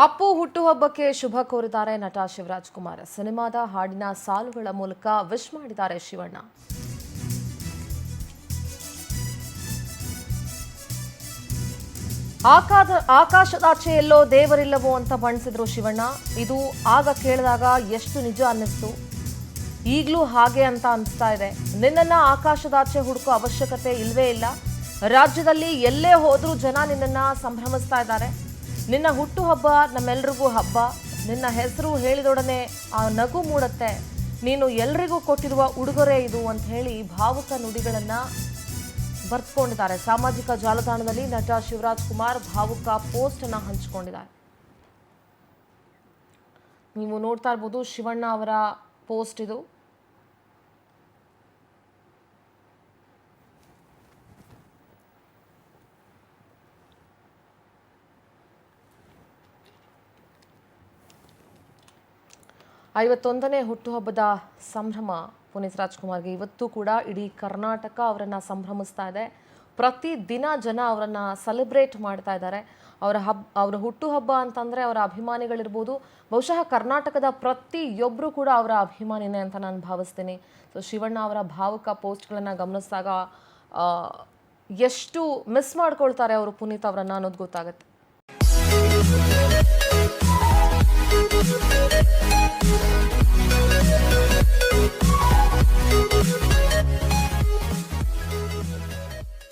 ಅಪ್ಪು ಹುಟ್ಟುಹಬ್ಬಕ್ಕೆ ಶುಭ ಕೋರಿದ್ದಾರೆ ನಟ ಶಿವರಾಜ್ ಕುಮಾರ್. ಸಿನಿಮಾದ ಹಾಡಿನ ಸಾಲುಗಳ ಮೂಲಕ ವಿಶ್ ಮಾಡಿದ್ದಾರೆ ಶಿವಣ್ಣ. ಆಕಾಶದಾಚೆ ಎಲ್ಲೋ ದೇವರಿಲ್ಲವೋ ಅಂತ ಬಣ್ಣಿಸಿದ್ರು ಶಿವಣ್ಣ. ಇದು ಆಗ ಕೇಳಿದಾಗ ಎಷ್ಟು ನಿಜ ಅನ್ನಿಸ್ತು, ಈಗಲೂ ಹಾಗೆ ಅಂತ ಅನಿಸ್ತಾ ಇದೆ. ನಿನ್ನನ್ನ ಆಕಾಶದಾಚೆ ಹುಡುಕೋ ಅವಶ್ಯಕತೆ ಇಲ್ವೇ ಇಲ್ಲ. ರಾಜ್ಯದಲ್ಲಿ ಎಲ್ಲೇ ಹೋದ್ರೂ ಜನ ನಿನ್ನನ್ನ ಸಂಭ್ರಮಿಸ್ತಾ ಇದ್ದಾರೆ. ನಿನ್ನ ಹುಟ್ಟುಹಬ್ಬ ನಮ್ಮೆಲ್ರಿಗೂ ಹಬ್ಬ. ನಿನ್ನ ಹೆಸರು ಹೇಳಿದೊಡನೆ ಆ ನಗು ಮೂಡುತ್ತೆ. ನೀನು ಎಲ್ರಿಗೂ ಕೊಟ್ಟಿರುವ ಉಡುಗೊರೆ ಇದು ಅಂತ ಹೇಳಿ ಭಾವುಕ ನುಡಿಗಳನ್ನ ಬರ್ತ್ಕೊಂಡಿದ್ದಾರೆ. ಸಾಮಾಜಿಕ ಜಾಲತಾಣದಲ್ಲಿ ನಟ ಶಿವರಾಜ್ ಕುಮಾರ್ ಭಾವುಕ ಪೋಸ್ಟ್ ಅನ್ನ ಹಂಚಿಕೊಂಡಿದ್ದಾರೆ. ನೀವು ನೋಡ್ತಾ ಇರ್ಬೋದು ಶಿವಣ್ಣ ಅವರ ಪೋಸ್ಟ್ ಇದು. ಐವತ್ತೊಂದನೇ ಹುಟ್ಟುಹಬ್ಬದ ಸಂಭ್ರಮ ಪುನೀತ್ ರಾಜ್ಕುಮಾರ್ಗೆ. ಇವತ್ತು ಕೂಡ ಇಡೀ ಕರ್ನಾಟಕ ಅವರನ್ನು ಸಂಭ್ರಮಿಸ್ತಾ ಇದೆ. ಪ್ರತಿ ದಿನ ಜನ ಅವರನ್ನು ಸೆಲೆಬ್ರೇಟ್ ಮಾಡ್ತಾ ಇದ್ದಾರೆ. ಅವರ ಹುಟ್ಟುಹಬ್ಬ ಅಂತಂದರೆ ಅವರ ಅಭಿಮಾನಿಗಳಿರ್ಬೋದು, ಬಹುಶಃ ಕರ್ನಾಟಕದ ಪ್ರತಿಯೊಬ್ಬರು ಕೂಡ ಅವರ ಅಭಿಮಾನಿನೇ ಅಂತ ನಾನು ಭಾವಿಸ್ತೀನಿ. ಸೊ ಶಿವಣ್ಣ ಅವರ ಭಾವುಕ ಪೋಸ್ಟ್ಗಳನ್ನು ಗಮನಿಸಿದಾಗ ಎಷ್ಟು ಮಿಸ್ ಮಾಡ್ಕೊಳ್ತಾರೆ ಅವರು ಪುನೀತ್ ಅವರನ್ನು ಅನ್ನೋದು ಗೊತ್ತಾಗುತ್ತೆ.